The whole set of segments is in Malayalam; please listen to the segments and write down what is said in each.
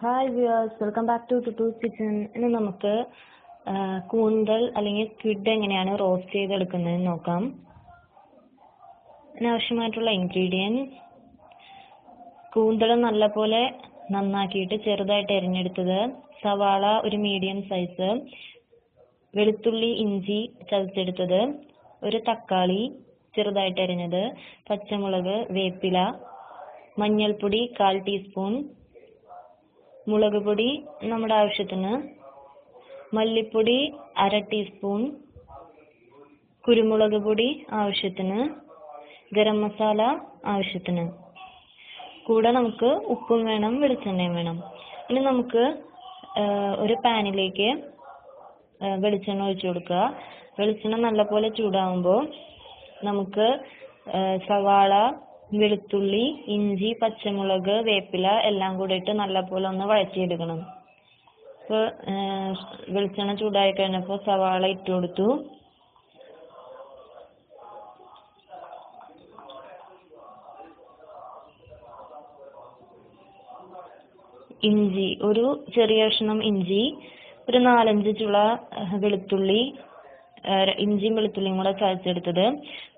Hi viewers, welcome back to Tuttu's kitchen. ഇന്ന് നമുക്ക് കൂന്തൽ അല്ലെങ്കിൽ സ്ക്വിഡ് എങ്ങനെയാണ് റോസ്റ്റ് ചെയ്തെടുക്കുന്നതെന്ന് നോക്കാം. ഇതിനാവശ്യമായിട്ടുള്ള ഇൻഗ്രീഡിയൻസ്: കൂന്തൽ നല്ലപോലെ നന്നാക്കിയിട്ട് ചെറുതായിട്ട് അരിഞ്ഞെടുത്തത്, സവാള ഒരു മീഡിയം സൈസ്, വെളുത്തുള്ളി ഇഞ്ചി ചതച്ചെടുത്തത്, ഒരു തക്കാളി ചെറുതായിട്ട് അരിഞ്ഞത്, പച്ചമുളക്, വേപ്പില, മഞ്ഞൾപ്പൊടി 1/4 ടീസ്പൂൺ, മുളക് പൊടി നമ്മുടെ ആവശ്യത്തിന്, മല്ലിപ്പൊടി 1/2 ടീസ്പൂൺ, കുരുമുളക് പൊടി ആവശ്യത്തിന്, ഗരം മസാല ആവശ്യത്തിന്. കൂടെ നമുക്ക് ഉപ്പും വേണം, വെളിച്ചെണ്ണയും വേണം. ഇനി നമുക്ക് ഒരു പാനിലേക്ക് വെളിച്ചെണ്ണ ഒഴിച്ചു കൊടുക്കുക. വെളിച്ചെണ്ണ നല്ലപോലെ ചൂടാകുമ്പോൾ നമുക്ക് സവാള, വെളുത്തുള്ളി, ഇഞ്ചി, പച്ചമുളക്, വേപ്പില എല്ലാം കൂടെ ഇട്ട് നല്ലപോലെ ഒന്ന് വഴറ്റിയെടുക്കണം. ഇപ്പോൾ വെളിച്ചെണ്ണ ചൂടായി കഴിഞ്ഞപ്പോൾ സവാള ഇട്ട് കൊടുത്തു. ഇഞ്ചി ഒരു ചെറിയ കഷ്ണം ഇഞ്ചി, ഒരു 4-5 ചുള വെളുത്തുള്ളി, ഇഞ്ചിയും വെളുത്തുള്ളിയും കൂടെ ചതച്ചെടുത്തത്,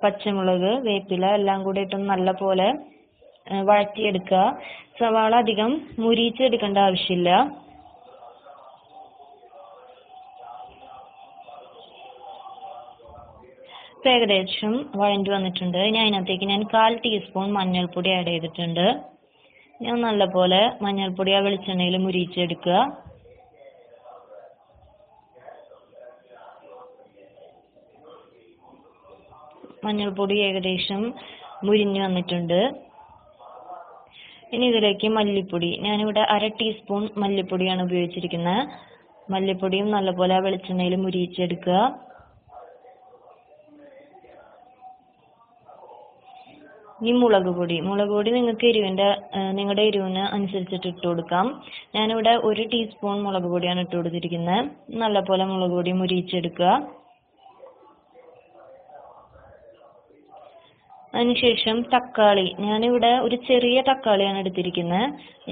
പച്ചമുളക്, വേപ്പില എല്ലാം കൂടെ ഇട്ട് നല്ലപോലെ വഴറ്റിയെടുക്കുക. സവാള അധികം മുരിച്ചെടുക്കേണ്ട ആവശ്യമില്ല. ഇപ്പം ഏകദേശം വഴണ്ടി വന്നിട്ടുണ്ട്. ഇനി അതിനകത്തേക്ക് ഞാൻ 1/4 ടീസ്പൂൺ മഞ്ഞൾപ്പൊടി ആഡ് ചെയ്തിട്ടുണ്ട്. ഞാൻ നല്ലപോലെ മഞ്ഞൾപ്പൊടി ആ വെളിച്ചെണ്ണയിൽ മുരിച്ചെടുക്കുക. മഞ്ഞൾപ്പൊടി ഏകദേശം മുരിഞ്ഞു വന്നിട്ടുണ്ട്. ഇനി ഇതിലേക്ക് മല്ലിപ്പൊടി, ഞാനിവിടെ 1/2 ടീസ്പൂൺ മല്ലിപ്പൊടിയാണ് ഉപയോഗിച്ചിരിക്കുന്നത്. മല്ലിപ്പൊടിയും നല്ലപോലെ ആ വെളിച്ചെണ്ണയിൽ മുരിച്ചെടുക്കുക. ഇനി മുളക് പൊടി നിങ്ങൾക്ക് നിങ്ങളുടെ എരിവിന് അനുസരിച്ചിട്ട് ഇട്ട് കൊടുക്കാം. ഞാനിവിടെ 1 ടീസ്പൂൺ മുളക് പൊടിയാണ് ഇട്ട് കൊടുത്തിരിക്കുന്നത്. നല്ലപോലെ മുളക് പൊടി മുരിച്ചെടുക്കുക. അതിനുശേഷം തക്കാളി, ഞാനിവിടെ ഒരു ചെറിയ തക്കാളിയാണ് എടുത്തിരിക്കുന്നത്.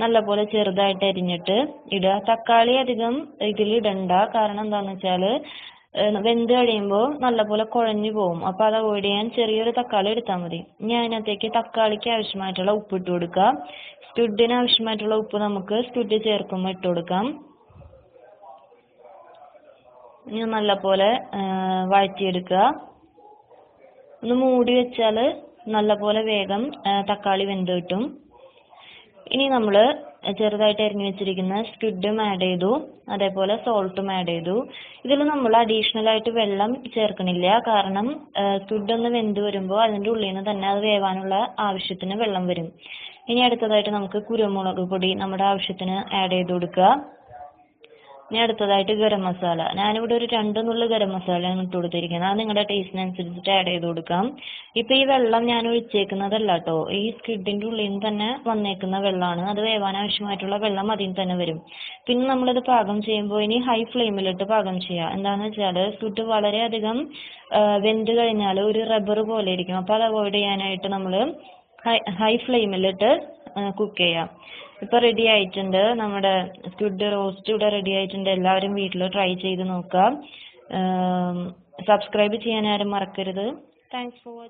നല്ലപോലെ ചെറുതായിട്ട് അരിഞ്ഞിട്ട് ഇടുക. തക്കാളി അധികം ഇതിലിടണ്ട, കാരണം എന്താണെന്ന് വെച്ചാൽ വെന്ത് കഴിയുമ്പോൾ നല്ലപോലെ കുഴഞ്ഞു പോകും. അപ്പോൾ അത് അവോയ്ഡ് ചെയ്യാൻ ചെറിയൊരു തക്കാളി എടുത്താൽ മതി. ഇനി അതിനകത്തേക്ക് തക്കാളിക്ക് ആവശ്യമായിട്ടുള്ള ഉപ്പ് ഇട്ട് കൊടുക്കുക. സ്ക്വിഡിന് ആവശ്യമായിട്ടുള്ള ഉപ്പ് നമുക്ക് സ്ക്വിഡ് ചേർക്കുമ്പോൾ ഇട്ട് കൊടുക്കാം. ഇനി നല്ലപോലെ വഴറ്റിയെടുക്കുക. ഒന്ന് മൂടി വെച്ചാൽ നല്ലപോലെ വേഗം തക്കാളി വെന്ത് കിട്ടും. ഇനി നമ്മൾ ചെറുതായിട്ട് അരിഞ്ഞു വെച്ചിരിക്കുന്ന സ്ക്വിഡും ആഡ് ചെയ്തു, അതേപോലെ സോൾട്ടും ആഡ് ചെയ്തു. ഇതിൽ നമ്മൾ അഡീഷണൽ ആയിട്ട് വെള്ളം ചേർക്കണില്ല, കാരണം സ്ക്വിഡ് ഒന്ന് വെന്ത് വരുമ്പോൾ അതിൻ്റെ ഉള്ളിൽ നിന്ന് തന്നെ അത് വേവാനുള്ള ആവശ്യത്തിന് വെള്ളം വരും. ഇനി അടുത്തതായിട്ട് നമുക്ക് കുരുമുളക് പൊടി നമ്മുടെ ആവശ്യത്തിന് ആഡ് ചെയ്ത് കൊടുക്കുക. ഇനി അടുത്തതായിട്ട് ഗരം മസാല, ഞാനിവിടെ ഒരു 2 നുള്ളു ഗരം മസാലയാണ് ഇട്ട് കൊടുത്തിരിക്കുന്നത്. അത് നിങ്ങളുടെ ടേസ്റ്റിനനുസരിച്ചിട്ട് ആഡ് ചെയ്ത് കൊടുക്കാം. ഇപ്പം ഈ വെള്ളം ഞാൻ ഒഴിച്ചേക്കുന്നതല്ല കേട്ടോ, ഈ സ്ക്വിഡിൻ്റെ ഉള്ളിൽ നിന്ന് തന്നെ വന്നേക്കുന്ന വെള്ളമാണ്. അത് വേവാൻ ആവശ്യമായിട്ടുള്ള വെള്ളം അതിൽ നിന്ന് തന്നെ വരും. പിന്നെ നമ്മളിത് പാകം ചെയ്യുമ്പോൾ ഇനി ഹൈ ഫ്ലെയിമിലിട്ട് പാകം ചെയ്യുക. എന്താണെന്ന് വെച്ചാൽ സ്ക്വിഡ് വളരെയധികം വെന്ത് കഴിഞ്ഞാൽ ഒരു റബ്ബർ പോലെ ഇരിക്കും. അപ്പോൾ അത് അവോയ്ഡ് ചെയ്യാനായിട്ട് നമ്മൾ ഹൈ ഫ്ലെയിമിലിട്ട് കുക്ക് ചെയ്യാം. ഇപ്പോൾ റെഡി ആയിട്ടുണ്ട്, നമ്മുടെ സ്ക്വിഡ് റോസ്റ്റ് ഇവിടെ റെഡി ആയിട്ടുണ്ട്. എല്ലാവരും വീട്ടിൽ ട്രൈ ചെയ്ത് നോക്കുക. സബ്സ്ക്രൈബ് ചെയ്യാൻ ആരും മറക്കരുത്. Thanks for watching.